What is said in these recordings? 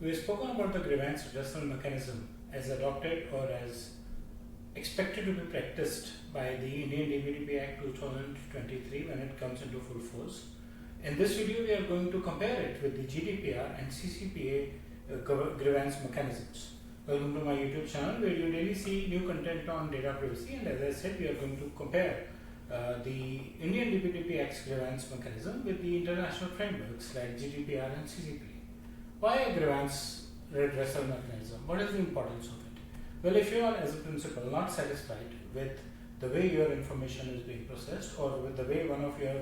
We've spoken about the grievance redressal mechanism as adopted or as expected to be practiced by the Indian DPDP Act 2023 when it comes into full force. In this video, we are going to compare it with the GDPR and CCPA grievance mechanisms. Welcome to my YouTube channel where you daily see new content on data privacy, and as I said, we are going to compare the Indian DPDP Act's grievance mechanism with the international frameworks like GDPR and CCPA. Why a grievance redressal mechanism? What is the importance of it? Well, if you are as a principal not satisfied with the way your information is being processed or with the way one of your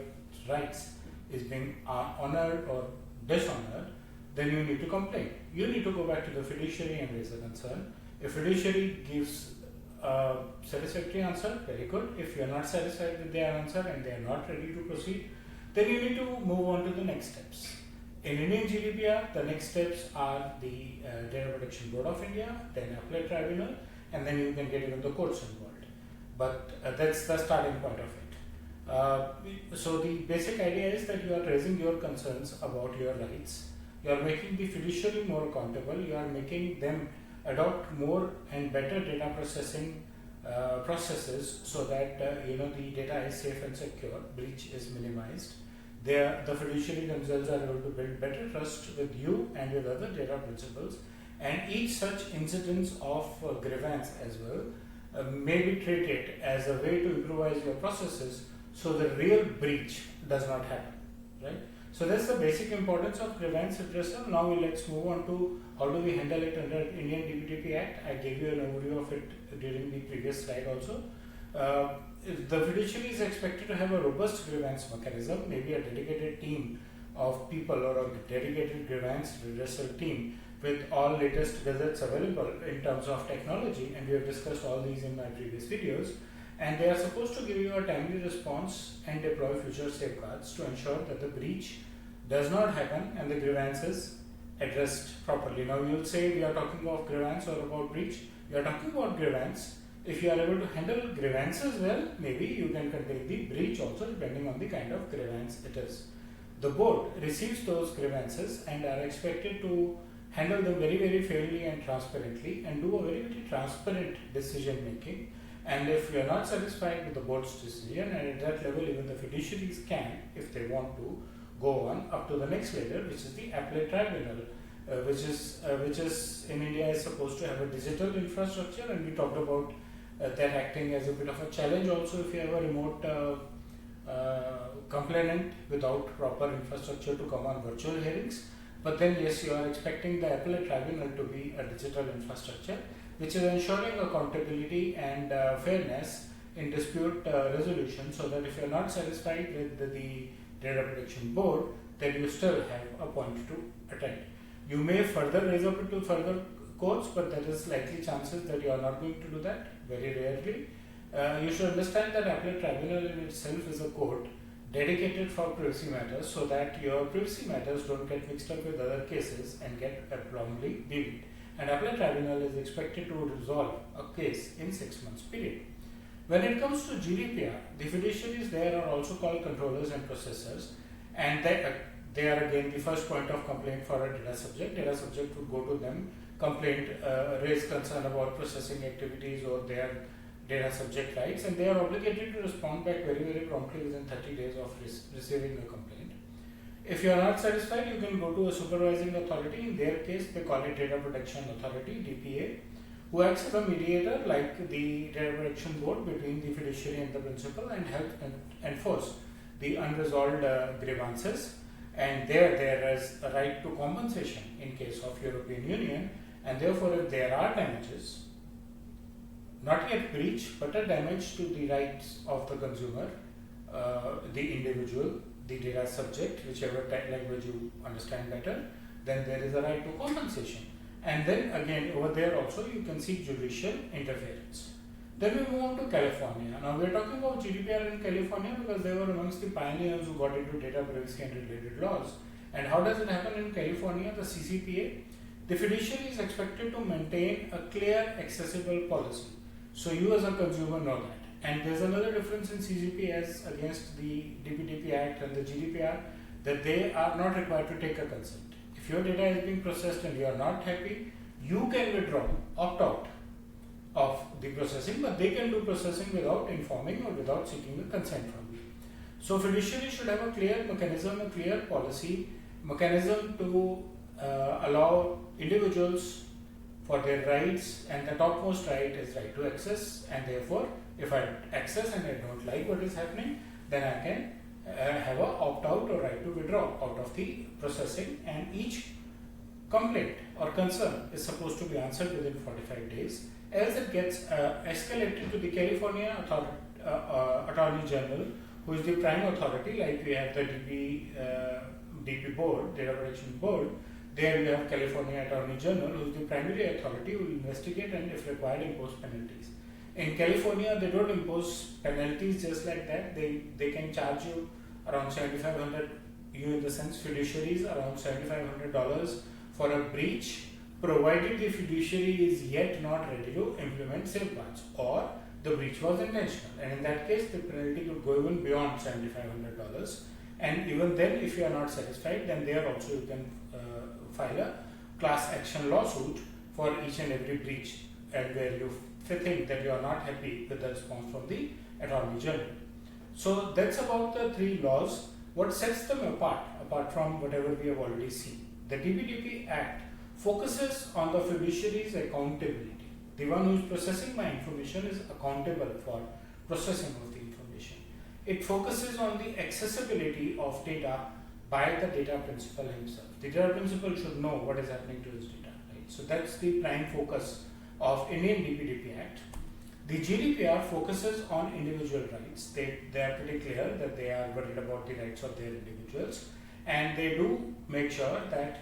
rights is being honored or dishonored, then you need to complain. You need to go back to the fiduciary and raise a concern. If fiduciary gives a satisfactory answer, very good. If you are not satisfied with their answer and they are not ready to proceed, then you need to move on to the next steps. In Indian GDPR, the next steps are the Data Protection Board of India, then Appellate Tribunal, and then you can get even the courts involved. But that's the starting point of it. So the basic idea is that you are raising your concerns about your rights. You are making the fiduciary more accountable. You are making them adopt more and better data processing processes so that the data is safe and secure, breach is minimized. The fiduciary themselves are able to build better trust with you and with other data principals, and each such incidence of grievance as well may be treated as a way to improvise your processes so the real breach does not happen, right? So that's the basic importance of grievance redressal. Now let's move on to how do we handle it under Indian DPDP Act. I gave you an overview of it during the previous slide also. The fiduciary is expected to have a robust grievance mechanism, maybe a dedicated team of people or a dedicated grievance redressal team with all latest gadgets available in terms of technology, and we have discussed all these in my previous videos, and they are supposed to give you a timely response and deploy future safeguards to ensure that the breach does not happen and the grievance is addressed properly. Now you will say we are talking about grievance or about breach. We are talking about grievance. If you are able to handle grievances well, maybe you can contain the breach also depending on the kind of grievance it is. The board receives those grievances and are expected to handle them very, very fairly and transparently and do a very, very transparent decision making. And if you are not satisfied with the board's decision, and at that level even the fiduciaries can, if they want to, go on up to the next layer, which is the Appellate Tribunal, which is in India is supposed to have a digital infrastructure, and we talked about that acting as a bit of a challenge also if you have a remote complainant without proper infrastructure to come on virtual hearings. But then yes, you are expecting the Appellate Tribunal to be a digital infrastructure which is ensuring accountability and fairness in dispute resolution, so that if you are not satisfied with the Data Protection Board, then you still have a point to attend. You may further raise up to further courts, but there is likely chances that you are not going to do that, very rarely. You should understand that Appellate Tribunal in itself is a court dedicated for privacy matters, so that your privacy matters don't get mixed up with other cases and get abnormally devied. And Appellate Tribunal is expected to resolve a case in 6 months period. When it comes to GDPR, the fiduciaries there are also called controllers and processors, and they are again the first point of complaint for a data subject. Data subject would go to them, complaint, raise concern about processing activities or their data subject rights, and they are obligated to respond back very, very promptly within 30 days of receiving the complaint. If you are not satisfied, you can go to a supervising authority. In their case, they call it Data Protection Authority, DPA, who acts as a mediator like the Data Protection Board between the fiduciary and the principal and help enforce the unresolved grievances. And there is a right to compensation in case of European Union, and therefore if there are damages, not yet breach, but a damage to the rights of the consumer, the individual, the data subject, whichever language you understand better, then there is a right to compensation. And then again over there also you can see judicial interference. Then we move on to California. Now we are talking about GDPR in California because they were amongst the pioneers who got into data privacy and related laws. And how does it happen in California? The CCPA, the fiduciary is expected to maintain a clear, accessible policy. So you as a consumer know that. And there's another difference in CCPA as against the DPDP Act and the GDPR, that they are not required to take a consent. If your data is being processed and you are not happy, you can withdraw, opt out of the processing, but they can do processing without informing or without seeking the consent from you. So fiduciary should have a clear mechanism, a clear policy mechanism to allow individuals for their rights, and the topmost right is right to access, and therefore if I access and I don't like what is happening, then I can have a opt out or right to withdraw out of the processing, and each complaint or concern is supposed to be answered within 45 days. Else it gets escalated to the California Attorney General, who is the prime authority. Like we have the DP board, Data Protection Board. There we have California Attorney General, who is the primary authority, who will investigate and if required impose penalties. In California, they don't impose penalties just like that. They can charge you around $7,500, you in the sense fiduciaries, around $7,500 for a breach, provided the fiduciary is yet not ready to implement safeguards or the breach was intentional. And in that case, the penalty could go even beyond $7,500. And even then, if you are not satisfied, then there also you can file a class action lawsuit for each and every breach, and where you think that you are not happy with the response from the Attorney General. So that's about the three laws. What sets them apart from whatever we have already seen? The DPDP Act focuses on the fiduciary's accountability. The one who is processing my information is accountable for processing of the information. It focuses on the accessibility of data by the data principal himself. The data principal should know what is happening to his data. Right? So that's the prime focus of Indian DPDP Act. The GDPR focuses on individual rights. They are pretty clear that they are worried about the rights of their individuals, and they do make sure that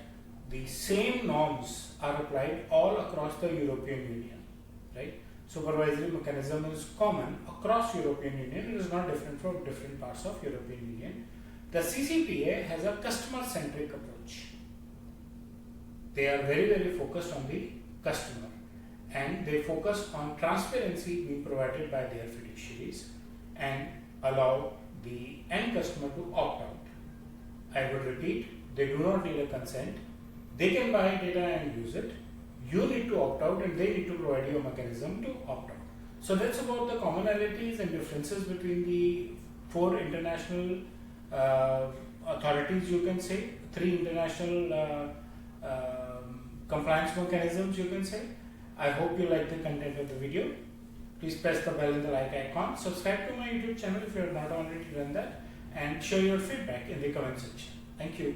the same norms are applied all across the European Union. Right? Supervisory mechanism is common across European Union. It is not different from different parts of European Union. The CCPA has a customer-centric approach. They are very, very focused on the customer, and they focus on transparency being provided by their fiduciaries and allow the end customer to opt out. I would repeat, they do not need a consent. They can buy data and use it. You need to opt out, and they need to provide you a mechanism to opt out. So that's about the commonalities and differences between the four international authorities, you can say, three international compliance mechanisms, you can say. I hope you like the content of the video. Please press the bell and the like icon. Subscribe to my YouTube channel if you have not already done that, and share your feedback in the comment section. Thank you.